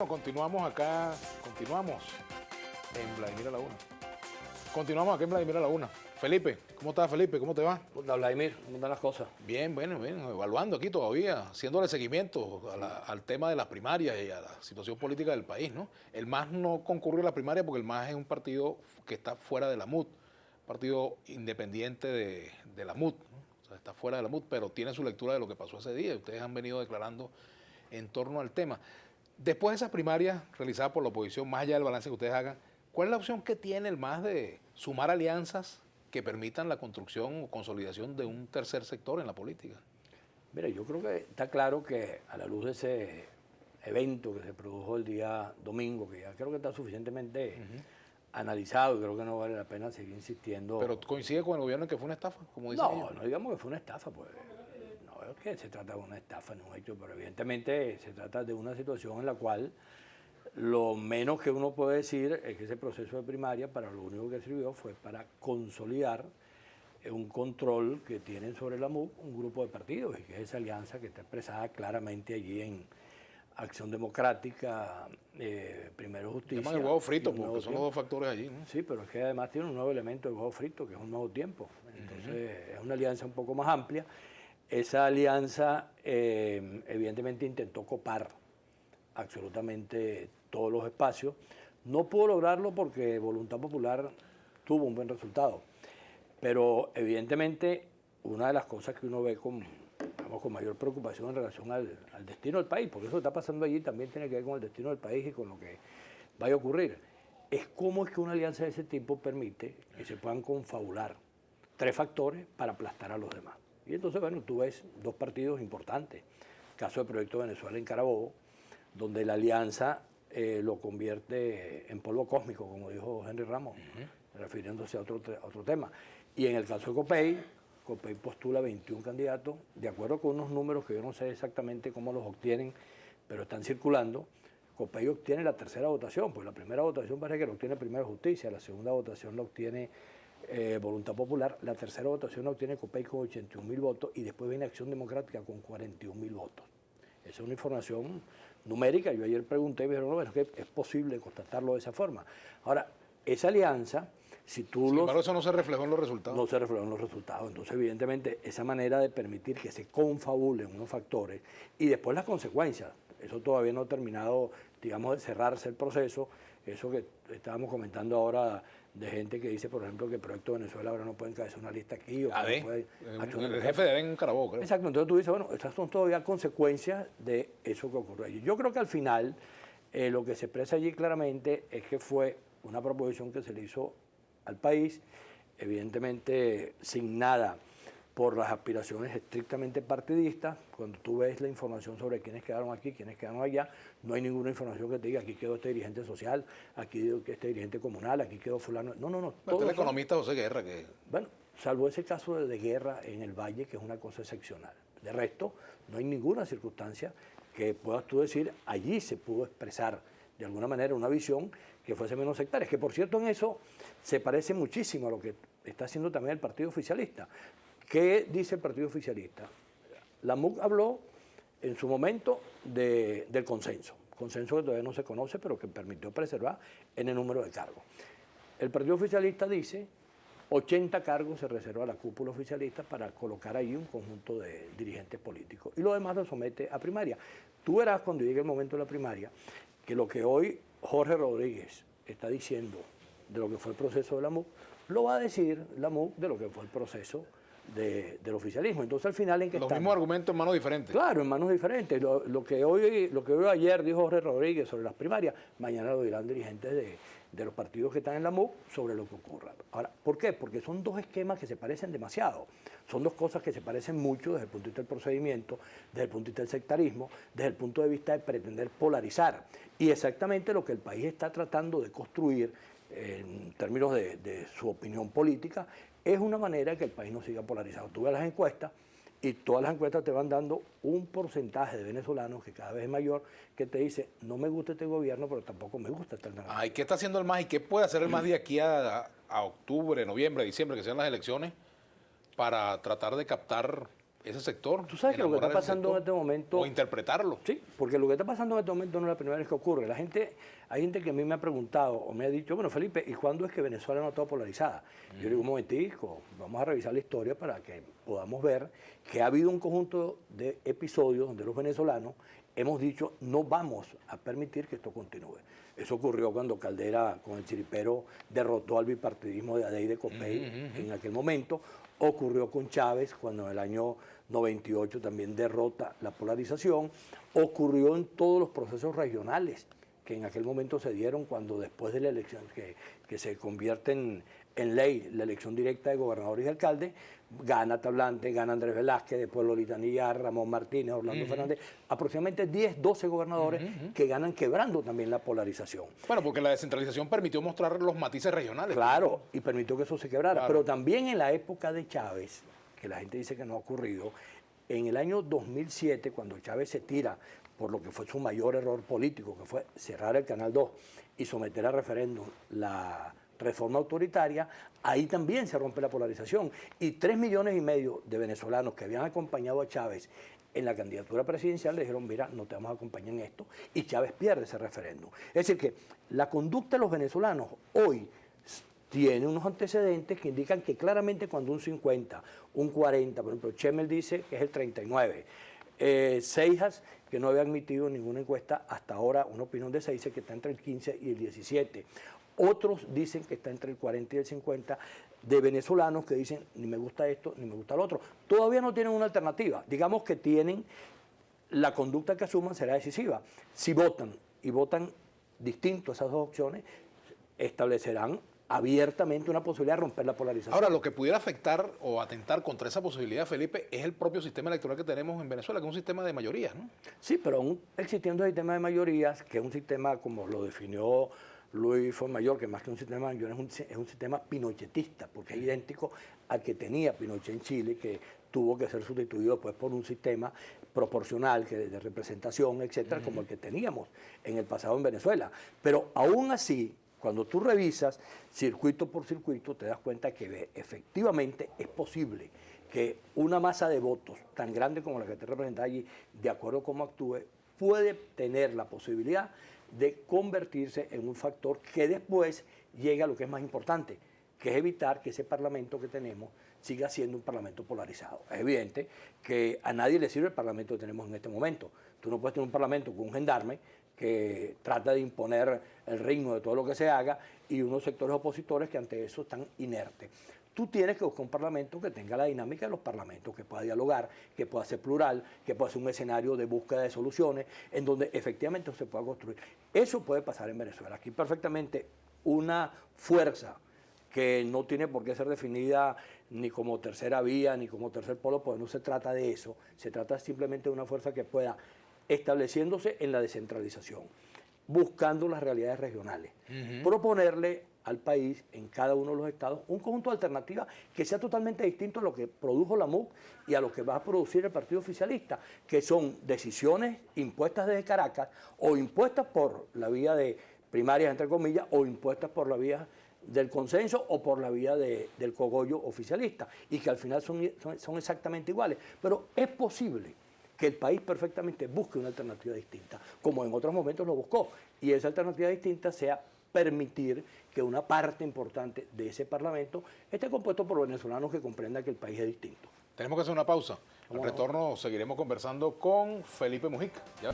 Continuamos acá, continuamos en Vladimir a la Una. Continuamos aquí en Vladimir a la Una. Felipe, ¿cómo estás, Felipe? ¿Cómo te va? ¿Cómo está, Vladimir? ¿Cómo están las cosas? Bien, bueno, evaluando aquí todavía, haciéndole seguimiento al tema de las primarias y a la situación política del país, ¿no? El MAS no concurrió a la primaria porque el MAS es un partido que está fuera de la MUD, partido independiente de la MUD, ¿no? O sea, está fuera de la MUD, pero tiene su lectura de lo que pasó ese día. Ustedes han venido declarando en torno al tema. Después de esas primarias realizadas por la oposición, más allá del balance que ustedes hagan, ¿cuál es la opción que tiene el MAS de sumar alianzas que permitan la construcción o consolidación de un tercer sector en la política? Mira, yo creo que está claro que a la luz de ese evento que se produjo el día domingo, que ya creo que está suficientemente analizado y creo que no vale la pena seguir insistiendo. Pero coincide con el gobierno en que fue una estafa, como dicen ellos. No digamos que fue una estafa, pues. No es que se trata de una estafa, no un hecho, pero evidentemente se trata de una situación en la cual lo menos que uno puede decir es que ese proceso de primaria para lo único que sirvió fue para consolidar un control que tienen sobre la MUC un grupo de partidos, y que es esa alianza que está expresada claramente allí en Acción Democrática, Primero Justicia. Llaman el huevo frito, porque son los dos factores allí, ¿no? Sí, pero es que además tiene un nuevo elemento de huevo frito, que es un nuevo tiempo. Entonces es una alianza un poco más amplia. Esa alianza evidentemente intentó copar absolutamente todos los espacios. No pudo lograrlo porque Voluntad Popular tuvo un buen resultado. Pero evidentemente una de las cosas que uno ve con mayor preocupación en relación al destino del país, porque eso que está pasando allí también tiene que ver con el destino del país y con lo que vaya a ocurrir, es cómo es que una alianza de ese tipo permite que se puedan confabular tres factores para aplastar a los demás. Y entonces, bueno, tú ves dos partidos importantes. El caso del Proyecto Venezuela en Carabobo, donde la alianza lo convierte en polvo cósmico, como dijo Henry Ramos, refiriéndose a otro tema. Y en el caso de COPEI postula 21 candidatos, de acuerdo con unos números que yo no sé exactamente cómo los obtienen, pero están circulando. COPEI obtiene la tercera votación, pues la primera votación parece que la obtiene Primero Justicia, la segunda votación la obtiene Voluntad Popular, la tercera votación la obtiene COPEI con 81.000 votos y después viene Acción Democrática con 41.000 votos. Esa es una información numérica. Yo ayer pregunté y me dijeron, no, es que es posible constatarlo de esa forma. Ahora, esa alianza, si tú Sin embargo, eso no se reflejó en los resultados. No se reflejó en los resultados. Entonces, evidentemente, esa manera de permitir que se confabulen unos factores y después las consecuencias, eso todavía no ha terminado, digamos, de cerrarse el proceso. Eso que estábamos comentando ahora de gente que dice, por ejemplo, que el Proyecto Venezuela ahora no puede encabezar una lista aquí. El jefe de en Carabobo, creo. Exacto, entonces tú dices, bueno, estas son todavía consecuencias de eso que ocurrió allí. Yo creo que al final lo que se expresa allí claramente es que fue una proposición que se le hizo al país, evidentemente sin nada por las aspiraciones estrictamente partidistas. Cuando tú ves la información sobre quiénes quedaron aquí, quiénes quedaron allá, no hay ninguna información que te diga aquí quedó este dirigente social, aquí quedó este dirigente comunal, aquí quedó fulano. No. El economista José Guerra. Bueno, salvo ese caso de Guerra en el Valle, que es una cosa excepcional. De resto, no hay ninguna circunstancia que puedas tú decir, allí se pudo expresar de alguna manera una visión que fuese menos sectaria. Que por cierto en eso se parece muchísimo a lo que está haciendo también el partido oficialista. ¿Qué dice el partido oficialista? La MUC habló en su momento del consenso que todavía no se conoce, pero que permitió preservar en el número de cargos. El partido oficialista dice 80 cargos se reserva a la cúpula oficialista para colocar ahí un conjunto de dirigentes políticos y lo demás lo somete a primaria. Tú verás cuando llegue el momento de la primaria que lo que hoy Jorge Rodríguez está diciendo de lo que fue el proceso de la MUC, lo va a decir la MUC de lo que fue el proceso del oficialismo. Entonces al final en que los mismos argumentos en manos diferentes. Claro, en manos diferentes. Lo que ayer dijo Jorge Rodríguez sobre las primarias, mañana lo dirán dirigentes de los partidos que están en la MUC sobre lo que ocurra. Ahora, ¿por qué? Porque son dos esquemas que se parecen demasiado. Son dos cosas que se parecen mucho desde el punto de vista del procedimiento, desde el punto de vista del sectarismo, desde el punto de vista de pretender polarizar. Y exactamente lo que el país está tratando de construir en términos de su opinión política es una manera que el país no siga polarizado. Tú ves las encuestas y todas las encuestas te van dando un porcentaje de venezolanos que cada vez es mayor, que te dice, no me gusta este gobierno, pero tampoco me gusta esta alternativa. ¿Y qué está haciendo el MAS y qué puede hacer el MAS de aquí a octubre, noviembre, diciembre, que sean las elecciones, para tratar de captar ese sector. Tú sabes que lo que está enamorar ese pasando en sector, este momento... o interpretarlo. Sí, porque lo que está pasando en este momento no es la primera vez que ocurre. Hay gente que a mí me ha preguntado o me ha dicho, bueno, Felipe, ¿y cuándo es que Venezuela no está polarizada? Yo digo, un momentico, vamos a revisar la historia para que podamos ver que ha habido un conjunto de episodios donde los venezolanos hemos dicho, no vamos a permitir que esto continúe. Eso ocurrió cuando Caldera, con el chiripero, derrotó al bipartidismo de Adey de Copey en aquel momento. Ocurrió con Chávez cuando en el año 98 también derrota la polarización. Ocurrió en todos los procesos regionales que en aquel momento se dieron cuando después de la elección, que se convierte en ley la elección directa de gobernadores y alcaldes, gana Tablante, gana Andrés Velázquez, después Lolita Nillar, Ramón Martínez, Orlando Fernández, aproximadamente 10, 12 gobernadores que ganan quebrando también la polarización. Bueno, porque la descentralización permitió mostrar los matices regionales. Claro, y permitió que eso se quebrara. Claro. Pero también en la época de Chávez, que la gente dice que no ha ocurrido, en el año 2007, cuando Chávez se tira por lo que fue su mayor error político, que fue cerrar el Canal 2 y someter a referéndum la reforma autoritaria, ahí también se rompe la polarización. Y 3,5 millones de venezolanos que habían acompañado a Chávez en la candidatura presidencial le dijeron, mira, no te vamos a acompañar en esto, y Chávez pierde ese referéndum. Es decir, que la conducta de los venezolanos hoy tiene unos antecedentes que indican que claramente cuando un 50, un 40, por ejemplo, Chemel dice que es el 39, Seijas, que no había admitido ninguna encuesta hasta ahora, una opinión de Seijas que está entre el 15 y el 17. Otros dicen que está entre el 40 y el 50, de venezolanos que dicen ni me gusta esto, ni me gusta lo otro. Todavía no tienen una alternativa. Digamos que tienen, la conducta que asuman será decisiva. Si votan y votan distinto a esas dos opciones, establecerán abiertamente una posibilidad de romper la polarización. Ahora, lo que pudiera afectar o atentar contra esa posibilidad, Felipe, es el propio sistema electoral que tenemos en Venezuela, que es un sistema de mayorías, ¿no? Sí, pero aún existiendo el sistema de mayorías, que es un sistema como lo definió Luis Formayor, que más que un sistema de mayorías es un sistema pinochetista, porque es idéntico al que tenía Pinochet en Chile, que tuvo que ser sustituido después por un sistema proporcional de representación, etcétera, como el que teníamos en el pasado en Venezuela. Pero aún así, cuando tú revisas circuito por circuito, te das cuenta que efectivamente es posible que una masa de votos tan grande como la que te representa allí, de acuerdo a cómo actúe, puede tener la posibilidad de convertirse en un factor que después llegue a lo que es más importante, que es evitar que ese parlamento que tenemos siga siendo un parlamento polarizado. Es evidente que a nadie le sirve el parlamento que tenemos en este momento. Tú no puedes tener un parlamento con un gendarme que trata de imponer el ritmo de todo lo que se haga y unos sectores opositores que ante eso están inertes. Tú tienes que buscar un parlamento que tenga la dinámica de los parlamentos, que pueda dialogar, que pueda ser plural, que pueda ser un escenario de búsqueda de soluciones, en donde efectivamente se pueda construir. Eso puede pasar en Venezuela. Aquí perfectamente una fuerza que no tiene por qué ser definida ni como tercera vía, ni como tercer polo, pues no se trata de eso. Se trata simplemente de una fuerza que pueda, estableciéndose en la descentralización, buscando las realidades regionales, proponerle al país, en cada uno de los estados, un conjunto de alternativas que sea totalmente distinto a lo que produjo la MUC y a lo que va a producir el partido oficialista, que son decisiones impuestas desde Caracas o impuestas por la vía de primarias, entre comillas, o impuestas por la vía del consenso o por la vía del cogollo oficialista, y que al final son exactamente iguales. Pero es posible que el país perfectamente busque una alternativa distinta, como en otros momentos lo buscó, y esa alternativa distinta sea permitir que una parte importante de ese Parlamento esté compuesto por venezolanos que comprendan que el país es distinto. Tenemos que hacer una pausa. Al retorno seguiremos conversando con Felipe Mujica. ¿Ya?